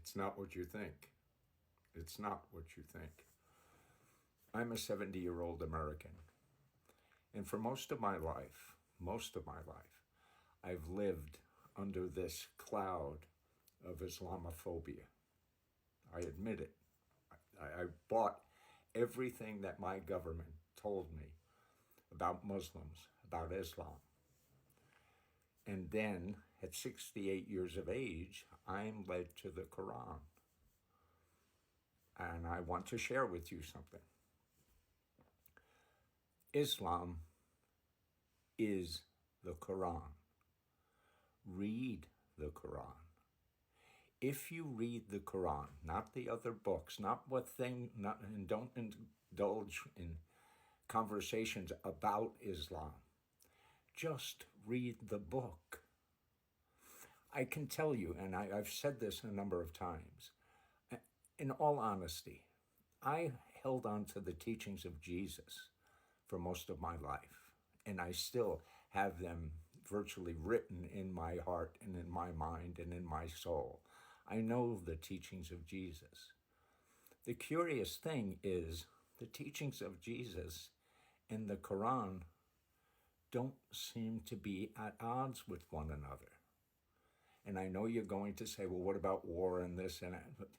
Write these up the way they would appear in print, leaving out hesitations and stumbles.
It's not what you think. It's not what you think. I'm a 70-year-old American. And for most of my life, I've lived under this cloud of Islamophobia. I admit it. I bought everything that my government told me about Muslims, about Islam. And then, at 68 years of age, I'm led to the Quran. And I want to share with you something. Islam is the Quran. Read the Quran. If you read the Quran, not the other books, and don't indulge in conversations about Islam, just read the book. I can tell you, and I've said this a number of times, in all honesty, I held on to the teachings of Jesus for most of my life, and I still have them virtually written in my heart and in my mind and in my soul. I know the teachings of Jesus. The curious thing is the teachings of Jesus and the Quran don't seem to be at odds with one another. And I know you're going to say, well, what about war and this and that? But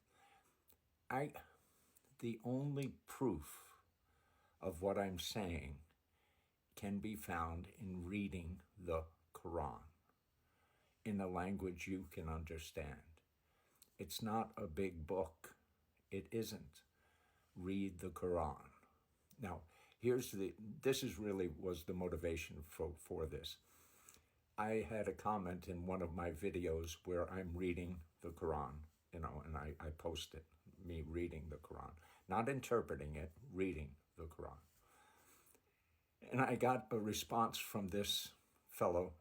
the only proof of what I'm saying can be found in reading the Quran in a language you can understand. It's not a big book. It isn't. Read the Quran. Now, this is really was the motivation for this. I had a comment in one of my videos where I'm reading the Quran, and I post it, me reading the Quran, not interpreting it, reading the Quran. And I got a response from this fellow,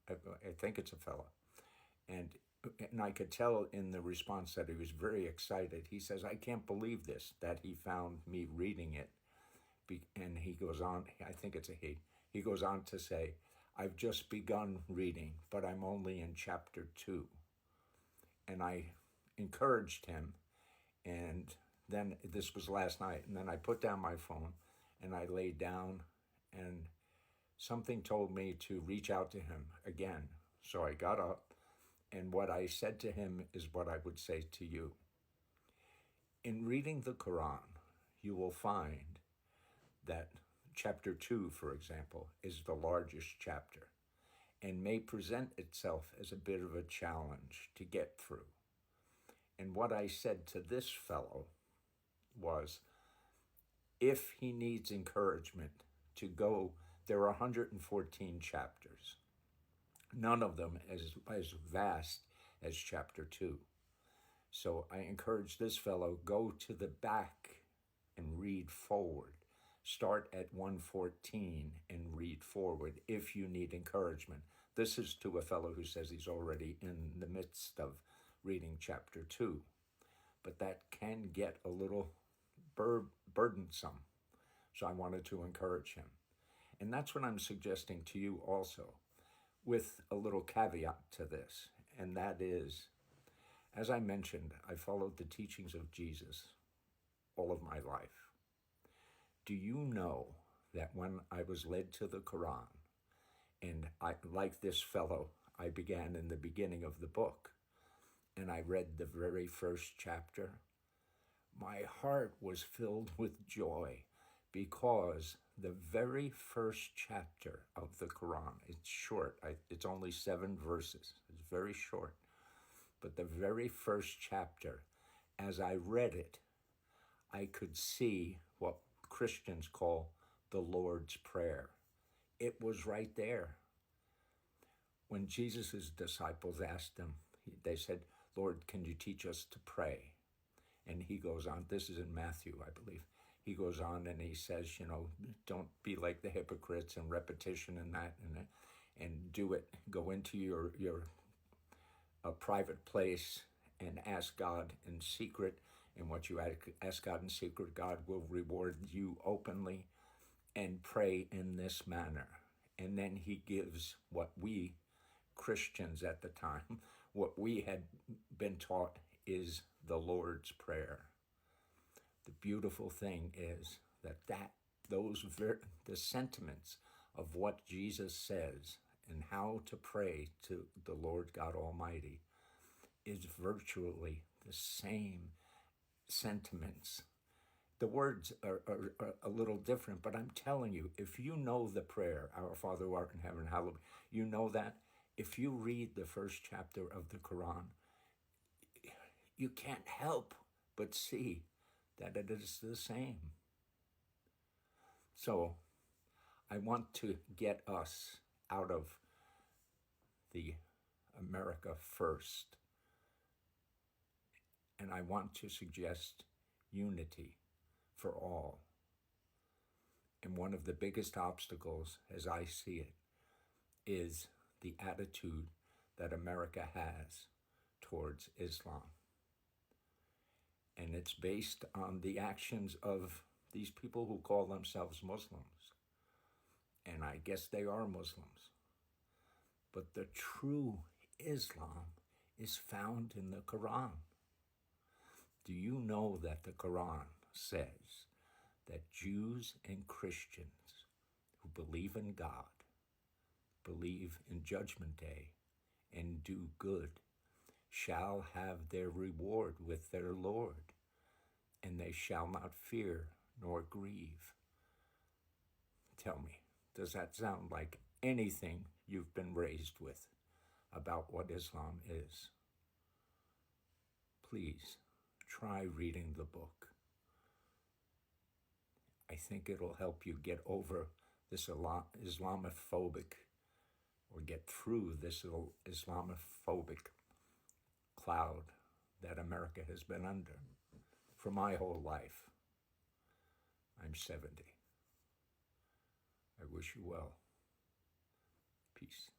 I think it's a fellow, and I could tell in the response that he was very excited. He says, I can't believe this, that he found me reading it. And he goes on, I think it's a he goes on to say, I've just begun reading, but I'm only in chapter 2. And I encouraged him, and then this was last night, and then I put down my phone, and I laid down, and something told me to reach out to him again. So I got up, and what I said to him is what I would say to you. In reading the Quran, you will find that chapter 2, for example, is the largest chapter and may present itself as a bit of a challenge to get through. And what I said to this fellow was, if he needs encouragement to go, there are 114 chapters, none of them as vast as chapter 2. So I encourage this fellow, go to the back and read forward. Start at 114 and read forward if you need encouragement. This is to a fellow who says he's already in the midst of reading chapter 2. But that can get a little burdensome. So I wanted to encourage him. And that's what I'm suggesting to you also, with a little caveat to this. And that is, as I mentioned, I followed the teachings of Jesus all of my life. Do you know that when I was led to the Quran, and like this fellow, I began in the beginning of the book, and I read the very first chapter, my heart was filled with joy because the very first chapter of the Quran, it's short, it's only 7 verses, it's very short, but the very first chapter, as I read it, I could see what Christians call the Lord's Prayer. It was right there. When Jesus' disciples asked him, they said, Lord, can you teach us to pray? And he goes on, this is in Matthew, I believe. He goes on and he says, don't be like the hypocrites and repetition and that, and do it. Go into your private place and ask God in secret. And what you ask God in secret, God will reward you openly, and pray in this manner. And then he gives what we Christians at the time, what we had been taught is the Lord's Prayer. The beautiful thing is that the sentiments of what Jesus says and how to pray to the Lord God Almighty is virtually the same sentiments. The words are a little different, but I'm telling you, if you know the prayer, Our Father who art in heaven, hallowed, you know that. If you read the first chapter of the Quran, you can't help but see that it is the same. So I want to get us out of the America first, and I want to suggest unity for all. And one of the biggest obstacles, as I see it, is the attitude that America has towards Islam. And it's based on the actions of these people who call themselves Muslims. And I guess they are Muslims. But the true Islam is found in the Quran. Do you know that the Quran says that Jews and Christians who believe in God, believe in Judgment Day, and do good shall have their reward with their Lord, and they shall not fear nor grieve? Tell me, does that sound like anything you've been raised with about what Islam is? Please try reading the book. I think it'll help you get over this Islamophobic, or get through this Islamophobic cloud that America has been under for my whole life. I'm 70. I wish you well. Peace.